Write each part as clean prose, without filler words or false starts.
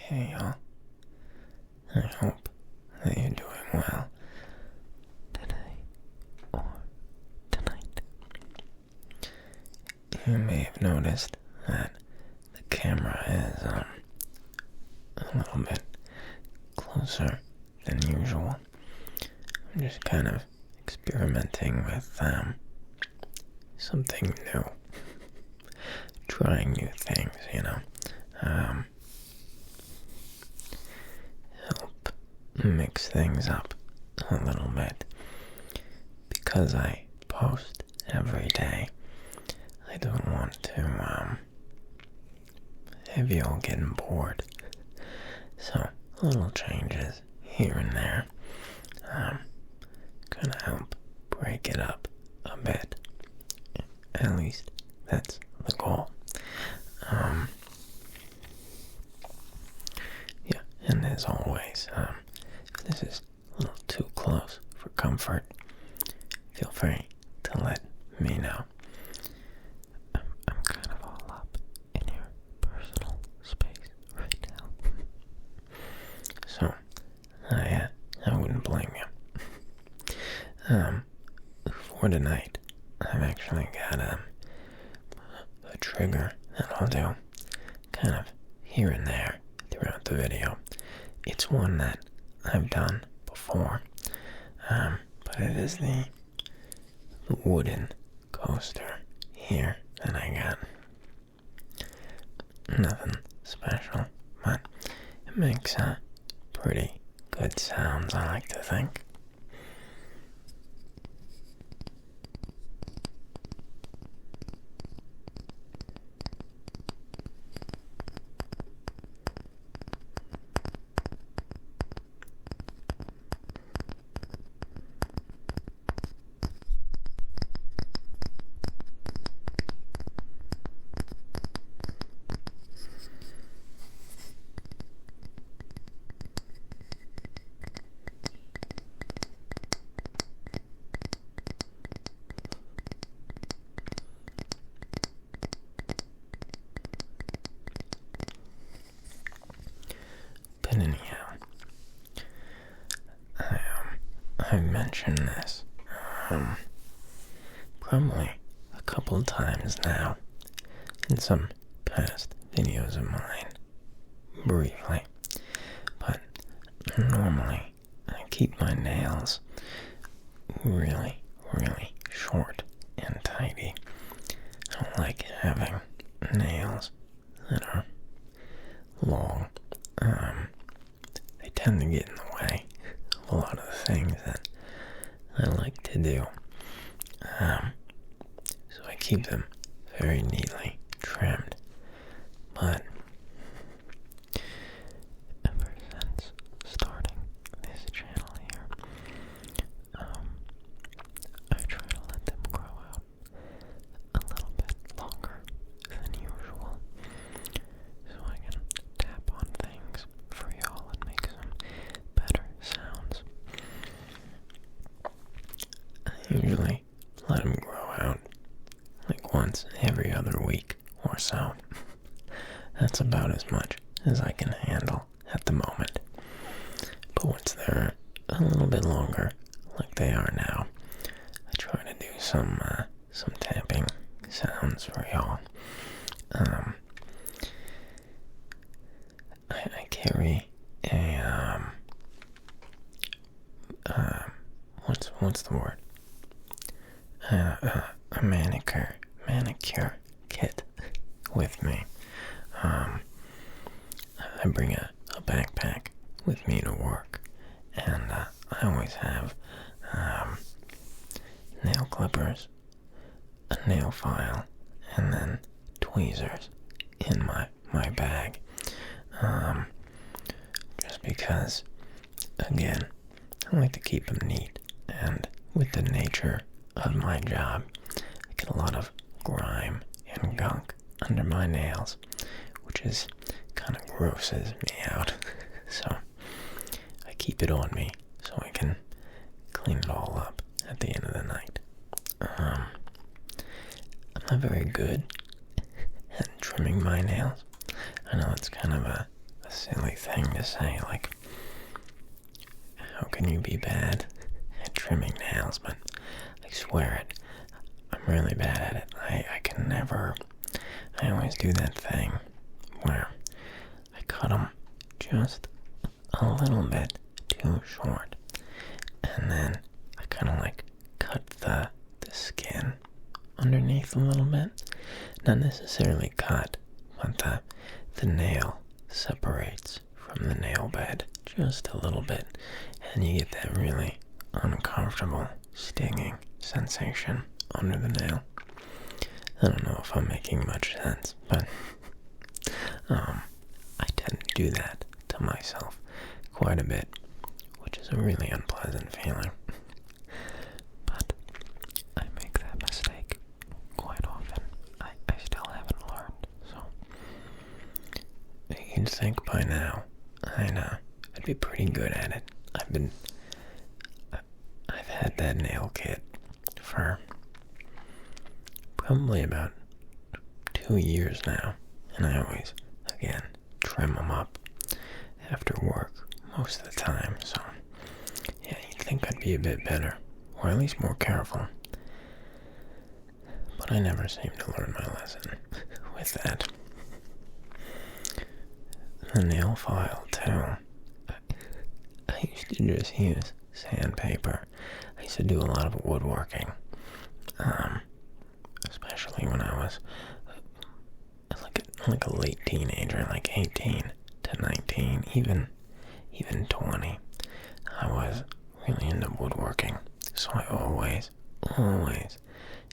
Hey y'all, I hope that you're doing well today or tonight. You may have noticed that the camera is a little bit closer than usual. I'm just kind of experimenting with something new, trying new things, help mix things up a little bit. Because I post every day, I don't want to have you all getting bored. So little changes here and there gonna help break it up a bit. At least that's the goal. Yeah, and as always, if this is a little too close for comfort, feel free to let me know. I'm kind of all up in your personal space right now. So, I wouldn't blame you. For tonight, I've actually got a trigger that I'll do kind of here and there throughout the video. It's one that I've done before, but it is the wooden coaster here that I got. Nothing special, but it makes pretty good sounds, I like to think. But anyhow, I've mentioned this probably a couple times now in some past videos of mine, briefly, but normally I keep my nails really, really short and tidy. I don't like having nails that are long. They tend to get in the way of a lot of the things that I like to do. So I keep them very neatly trimmed. But ever since starting this channel here, I try to let them grow out a little bit longer than usual, so I can tap on things for y'all and make some better sounds. I usually let them grow out like once every other week or so. That's about as much as I can handle at the moment. But once they're a little bit longer, like they are now, I try to do some tapping sounds for y'all. I carry a what's the word? A manicure kit with me. I bring a backpack with me to work, and I always have nail clippers, a nail file, and then tweezers in my bag. Just because, again, I like to keep them neat, and with the nature of my job, I get a lot of grime and gunk under my nails, which is kind of grosses me out. So I keep it on me so I can clean it all up at the end of the night. I'm not very good at trimming my nails. I know it's kind of a silly thing to say, like, how can you be bad at trimming nails? But I swear it, I'm really bad at it. I can never, I always do that thing where I cut them just a little bit too short, and then I kind of like cut the skin underneath a little bit. Not necessarily cut, but the nail separates from the nail bed just a little bit, and you get that really uncomfortable stinging sensation under the nail. I don't know if I'm making much sense, but I tend to do that to myself quite a bit, which is a really unpleasant feeling. But I make that mistake quite often. I still haven't learned, so you'd think by now I'd be pretty good at it. I've had that nail kit for probably about 2 years now, and I always, again, trim them up after work most of the time, so yeah, you'd think I'd be a bit better, or at least more careful. But I never seem to learn my lesson with that. The nail file, too. I used to just use sandpaper. I used to do a lot of woodworking, especially when I was like a late teenager, like 18 to 19, even 20. I was really into woodworking, so I always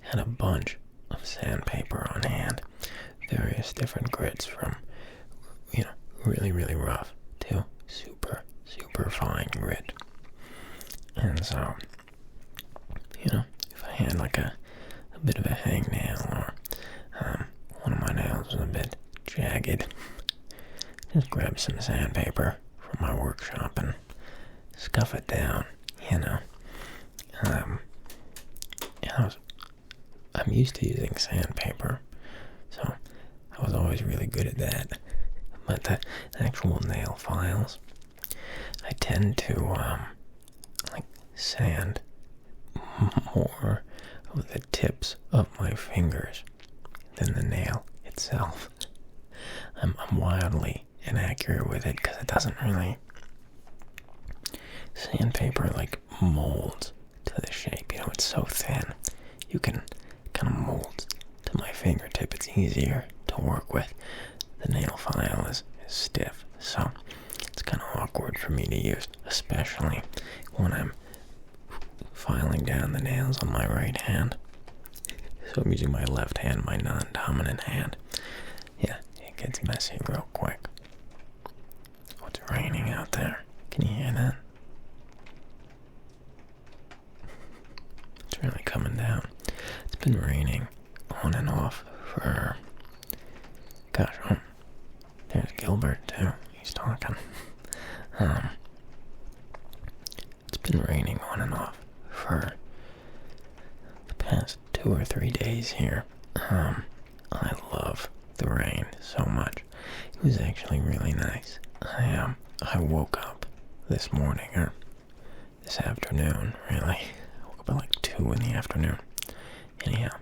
had a bunch of sandpaper on hand, various different grits from, really, really rough to super, super fine grit. And so, if I had like a bit of a hangnail, or one of my nails was a bit jagged, just grab some sandpaper from my workshop and scuff it down, I'm used to using sandpaper, so I was always really good at that. But the actual nail files, I tend to sand more of the tips of my fingers than the nail itself. I'm wildly inaccurate with it because it doesn't really, sandpaper like molds to the shape, it's so thin. You can kind of mold to my fingertip. It's easier to work with. The nail file is stiff, so it's kind of awkward for me to use, especially when I'm filing down the nails on my right hand. So I'm using my left hand, my non-dominant hand. Yeah, it gets messy real quick. Oh, it's raining out there. Can you hear that? It's really coming down. It's been raining on and off for, gosh, there's Gilbert too. He's talking. It's been raining on and off for the past 2 or 3 days here. I love the rain so much. It was actually really nice. I woke up this morning, or this afternoon, really. I woke up at like 2 in the afternoon. Anyhow,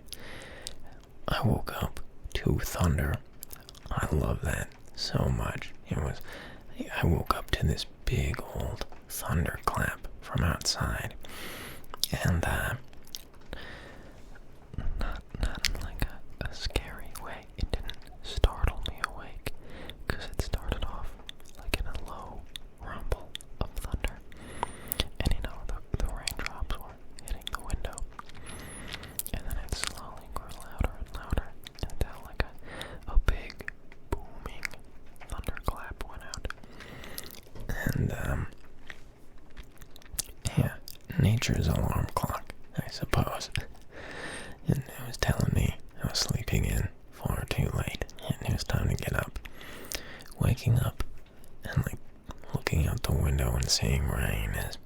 I woke up to thunder. I love that so much. I woke up to this big old thunderclap from outside, and not in like a scary way. It didn't startle me awake, because it started off like in a low rumble of thunder, and the raindrops were hitting the window, and then it slowly grew louder and louder until like a big booming thunderclap went out. And yeah, nature's alarm clock, I suppose. And it was telling me I was sleeping in far too late, and it was time to get up. Waking up and looking out the window and seeing rain is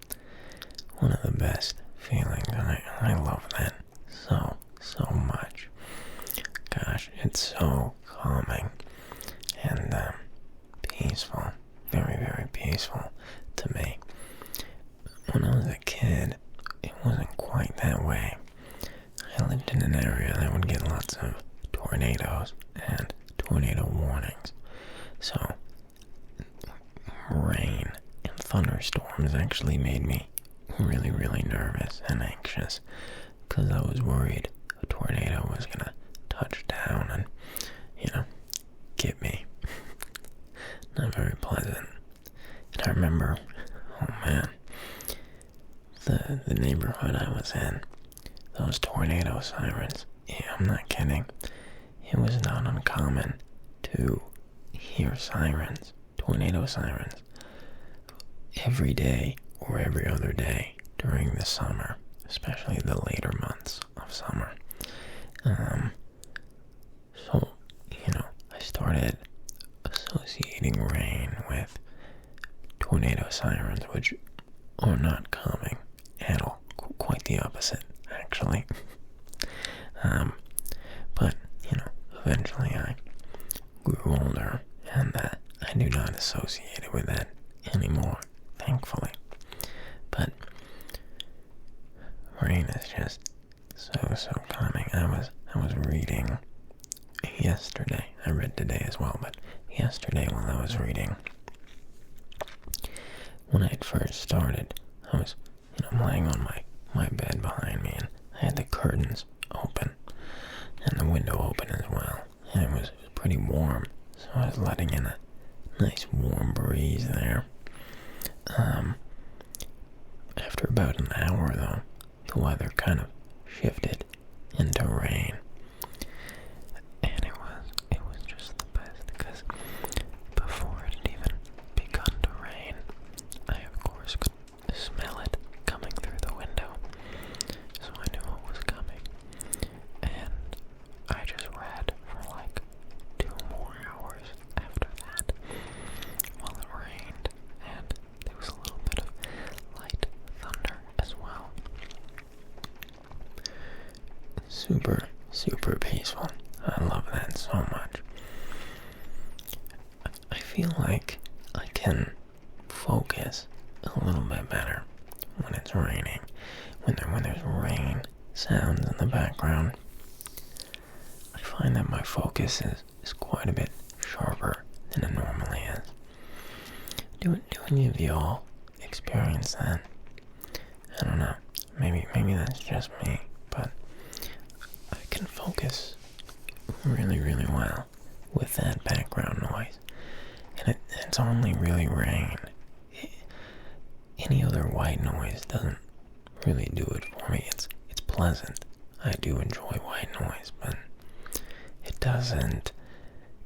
one of the best feelings. I love that so much. Gosh, it's so calming and peaceful. very, very peaceful to me. When I was a kid, it wasn't quite that way. I lived in an area that would get lots of tornadoes and tornado warnings. So, rain and thunderstorms actually made me really, really nervous and anxious because I was worried a tornado was gonna touch down and, get me. Not very pleasant. And I remember, oh man, the neighborhood I was in, those tornado sirens. Yeah, I'm not kidding. It was not uncommon to hear sirens, tornado sirens, every day or every other day during the summer, especially the later months of summer. So, I started associating rain with tornado sirens, which are not calming at all. Quite the opposite, actually. But, eventually I grew older, and I do not associate it with that anymore, thankfully. But rain is just so calming. I was reading yesterday. I read today as well, but yesterday while I was reading, when I had first started, I was, laying on my bed behind me, and I had the curtains open and the window open as well, and it was pretty warm, so I was letting in a nice warm breeze there. After about an hour, though, the weather kind of shifted into rain, and it was just the best, because before it had even begun to rain, I of course could smell it coming through the window, so I knew what was coming, and I just read for like 2 more hours after that while it rained, and there was a little bit of light thunder as well. Super peaceful. I love that so much. I feel like I can focus a little bit better when it's raining, when there's rain sounds in the background. I find that my focus is quite a bit sharper than it normally is. Do any of y'all experience that? I don't know. Maybe that's just me, but I can focus really, really well with that background noise. And it's only really rain. Any other white noise doesn't really do it for me. It's pleasant. I do enjoy white noise, but it doesn't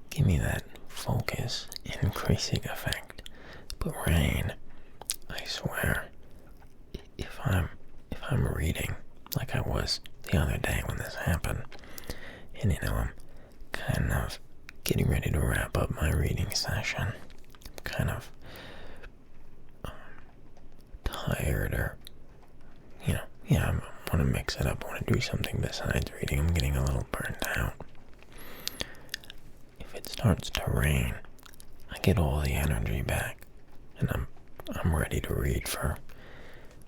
give me that focus increasing effect. But rain, I swear, if I'm reading like I was the other day when this happened, and I'm kind of getting ready to wrap up my reading session, I'm kind of tired, or I want to mix it up. I want to do something besides reading. I'm getting a little burnt out. If it starts to rain, I get all the energy back, and I'm ready to read for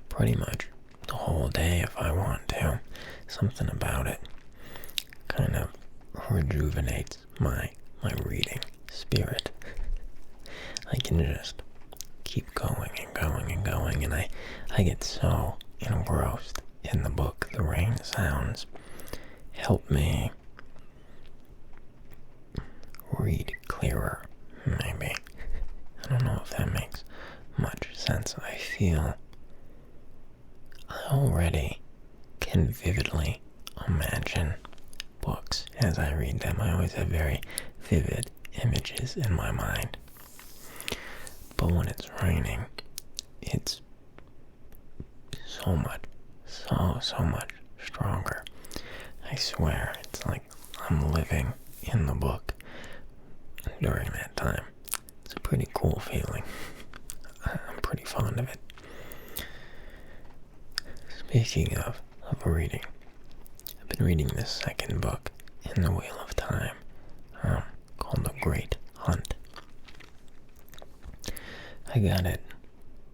pretty much the whole day if I want to. Something about it kind of rejuvenates my reading spirit. I can just keep going and going and going, and I get so engrossed in the book. The rain sounds help me read clearer, maybe. I don't know if that makes much sense. I feel I already can vividly imagine books as I read them. I always have very vivid images in my mind. But when it's raining, it's so much stronger. I swear, it's like I'm living in the book during that time. It's a pretty cool feeling. I'm pretty fond of it. Speaking of reading, I've been reading this second book in the Wheel of Time, called The Great Hunt. I got it,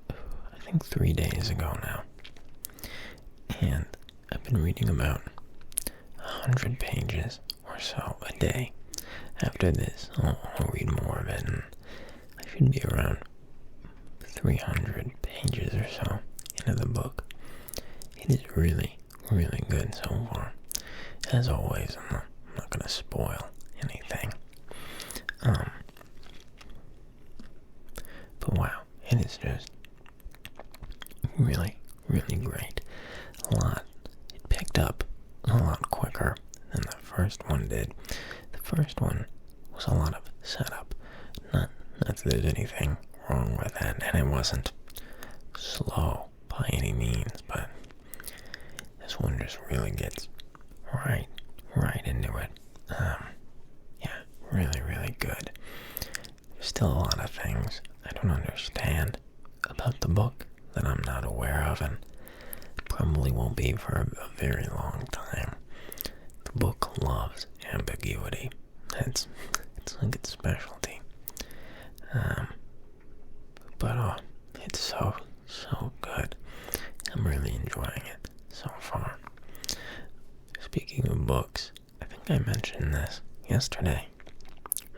I think 3 days ago now. And I've been reading about 100 pages or so a day. After this, I'll read more of it, and I should be around 300 pages or so into the book. It is really, really good so far. As always, I'm not going to spoil anything. But wow, it is just really, really great. It picked up a lot quicker than the first one did. The first one was a lot of setup. Not that there's anything wrong with that, and it wasn't slow by any means, but this one just really gets right into it. Yeah, really, really good. There's still a lot of things I don't understand about the book that I'm not aware of, and probably won't be for a very long time. The book loves ambiguity. It's like its specialty. But it's so good. I'm really enjoying it so far. Speaking of books, I think I mentioned this yesterday,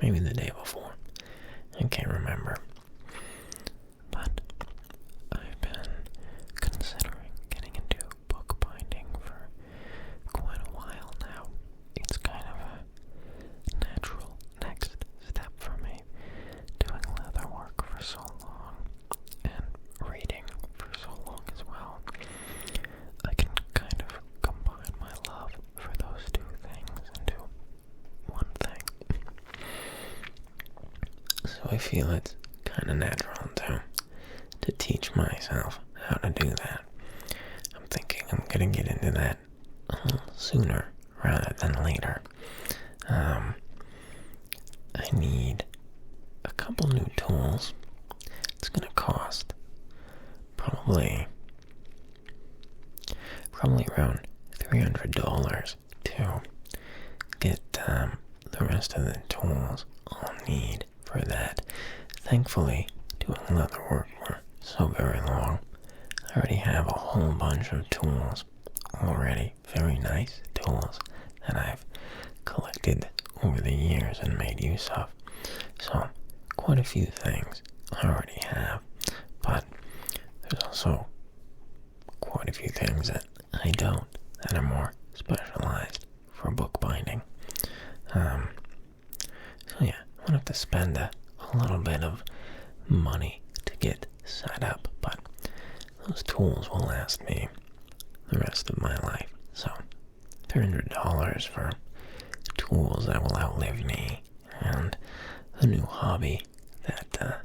maybe the day before. I can't remember. But I've been considering getting into bookbinding for quite a while now. It's kind of a natural next step for me, doing leather work for so long and reading for so long as well. I can kind of combine my love for those two things into one thing. So I feel it's kind of natural to teach myself how to do that. I'm thinking I'm gonna get into that a little sooner rather than later. I need a couple new tools. It's gonna cost probably around $300 to get the rest of the tools I'll need for that. Thankfully, doing leather work for so very long, I already have a whole bunch of tools already, very nice tools that I've collected over the years and made use of. So, quite a few things I already have, but there's also quite a few things that I don't, that are more specialized for bookbinding. So yeah, I'm gonna have to spend a little bit of money to get set up, but those tools will last me the rest of my life. So $300 for tools that will outlive me, and a new hobby that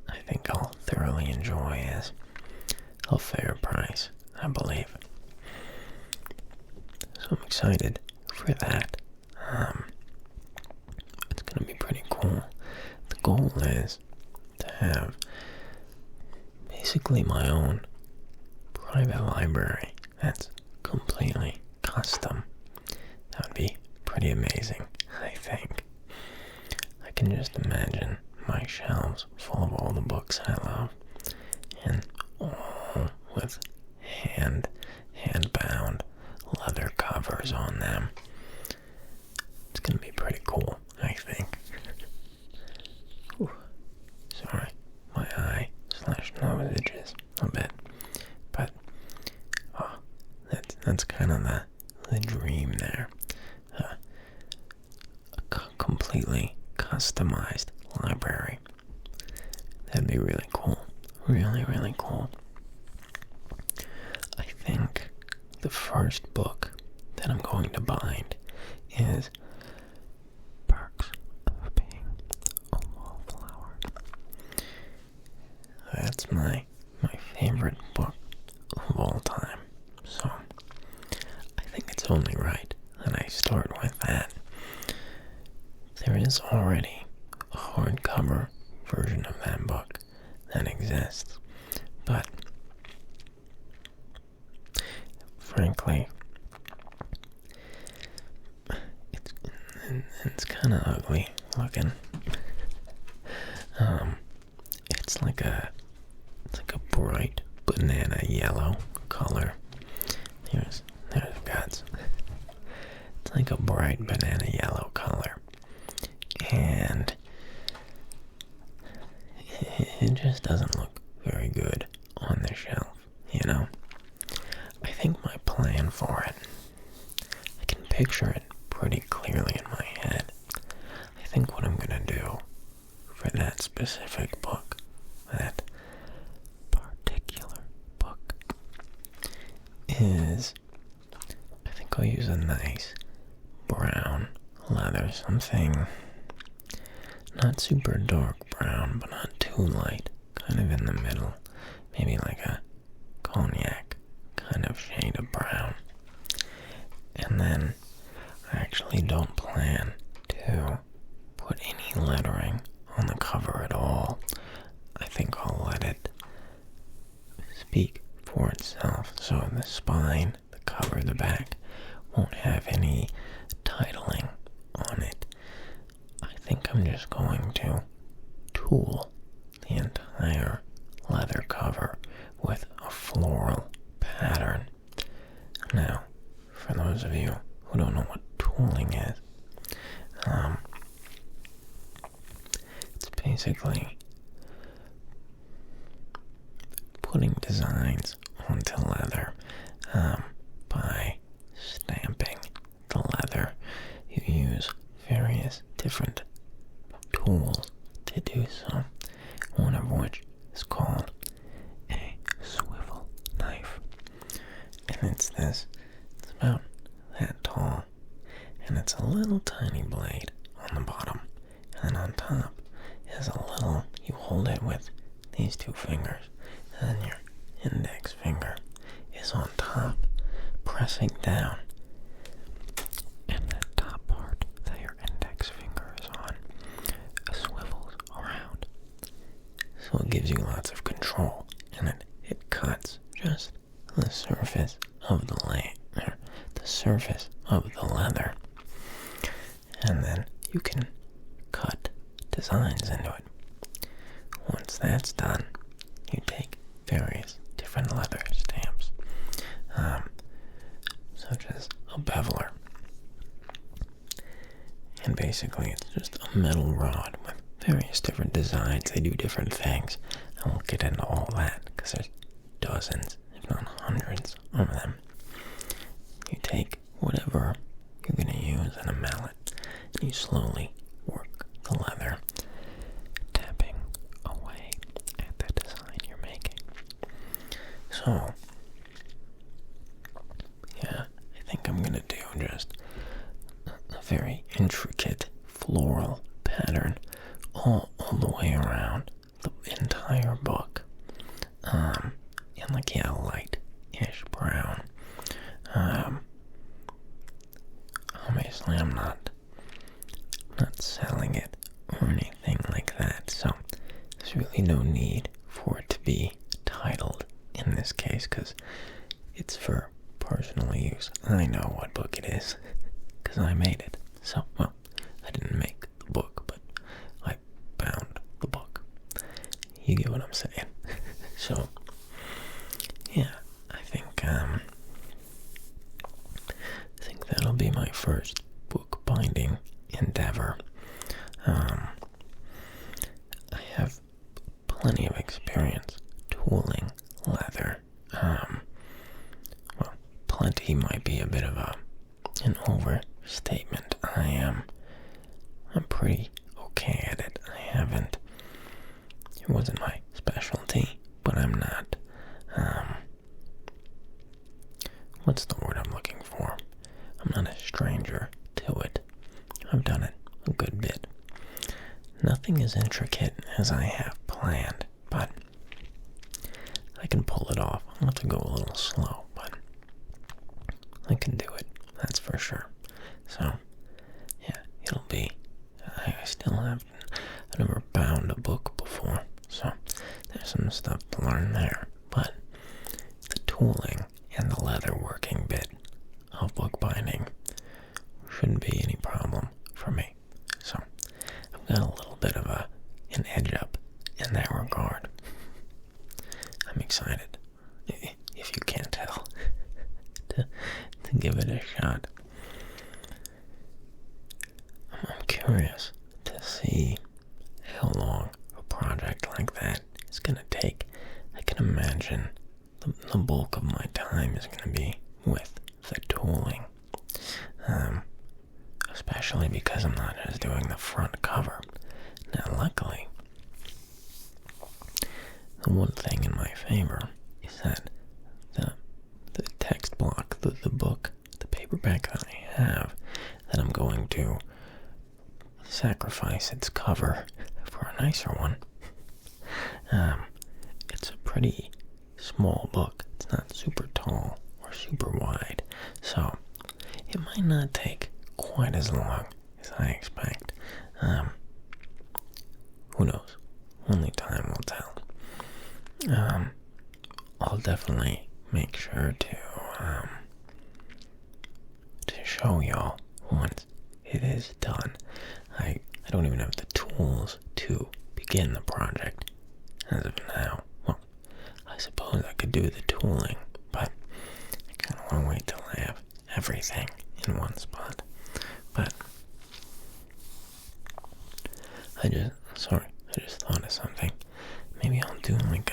I think I'll thoroughly enjoy is a fair price, I believe. So I'm excited for that. It's gonna be pretty cool. The goal is to have basically my own private library that's completely custom. That would be pretty amazing, I think. I can just imagine my shelves full of all the books I love, and all with hand-bound leather covers on them. It's gonna be pretty cool, I think. Ooh, sorry, my eye/nose itches a bit, but that's kind of the dream there. A completely customized library. That'd be really cool. Really, really cool. I think the first book that I'm going to bind is Perks of Being a Wallflower. That's my favorite book of all time. So I think it's only right that I start with that. There is already a hardcover version of that book that exists, but frankly, it's kind of ugly looking. It's like a banana yellow color. There's guts. It's like a bright banana yellow color. And it just doesn't look very good on the shelf, you know? I think my plan for it, I can picture it pretty clearly in my head. I think what I'm gonna do for that specific book, that particular book, is I think I'll use a nice brown leather, something not super dark brown, but not too light, kind of in the middle, maybe like a cognac kind of shade of brown. And then I actually don't plan to put any lettering on the cover at all. I think I'll let it speak for itself. So the spine, the cover, the back won't have any titling on it. I think I'm just going to tool the entire leather cover with a floral pattern. Now, for those of you who don't know what tooling is, it's basically putting designs onto leather by stamping the leather. You use various different tools to do so, one of which is called a swivel knife. And it's about that tall, and it's a little tiny blade on the bottom, and then on top is a little, you hold it with these two fingers, and then your index finger is on top, pressing down, and that top part that your index finger is on swivels around. So it gives you lots of control, and it cuts just the surface of the surface of the leather, and then you can cut designs into it. Once that's done, you take various different leather stamps, such as a beveler, and basically it's just a metal rod with various different designs. They do different things. I won't get into all that because there's dozens, if not hundreds of them. You take whatever you're going to use in a mallet, and you slowly work the leather, tapping away at the design you're making. So, yeah, I think I'm going to do just a very intricate floral pattern all the way around the entire book, in like, yeah, light-ish brown. Obviously I'm not selling it or anything like that, so there's really no need for it to be titled in this case, because it's for personal use. I know what book it is, because I made it. So, well, I didn't make the book, but I bound the book. You get what I'm saying. So, yeah, I think that'll be my first book binding endeavor. I have plenty of experience tooling leather. Well, plenty might be a bit of an overstatement. I'm pretty okay at it. It wasn't my specialty, but I'm not, what's the word I'm looking for? I'm not a stranger to it. I've done it a good bit. Nothing as intricate as I have planned, but I can pull it off. I'll have to go a little slow, but I can do it, that's for sure. So, yeah, it'll be, I still haven't, I've never bound a book before, so there's some stuff to learn there, but the tooling and the leather working bit of bookbinding shouldn't be any problem for me. So I've got a little bit of an edge up in that regard. I'm excited. if you can't tell, to give it a shot. I'm curious to see how long a project like that is going to take. I can imagine the bulk of my time is going to be with the tooling. Especially because I'm not just doing the front cover. Now, luckily, the one thing in my favor is that the text block, the book, the paperback that I have, that I'm going to sacrifice its cover for a nicer one. It's a pretty small book. It's not super tall or super wide, so it might not take quite as long as I expect. Who knows? Only time will tell. I'll definitely make sure to show y'all once it is done. I don't even have the tools to begin the project as of now. Well, I suppose I could do the tooling, but I kind of want to wait till I have everything in one spot. But I just thought of something. Maybe I'll do like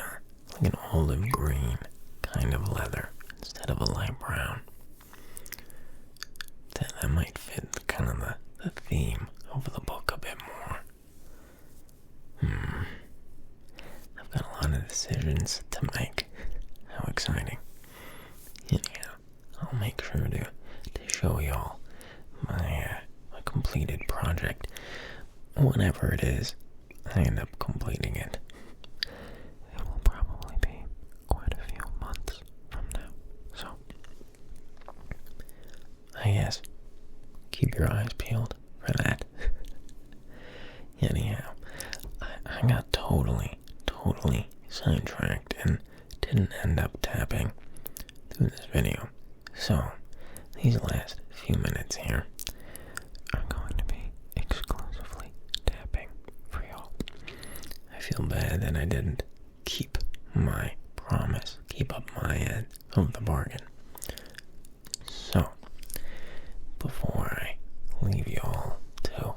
an olive green kind of leather instead of a light brown. That might fit kind of the theme of the book a bit more. I've got a lot of decisions to make. How exciting. Anyhow, I'll make sure to show y'all my completed project whenever it is I end up completing it. It will probably be quite a few months from now, so I guess keep your eyes peeled for that. Anyhow, I got totally sidetracked and didn't end up tapping through this video. So, these last few minutes here are going to be exclusively tapping for y'all. I feel bad that I didn't keep my promise, keep up my end of the bargain. So, before I leave y'all to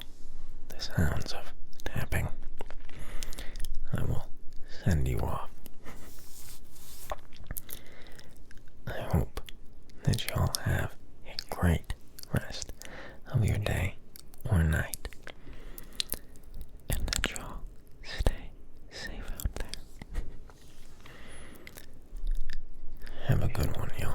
the sounds of tapping, I will send you off. I hope that y'all have a great rest of your day or night, and that y'all stay safe out there. Have a good one, y'all.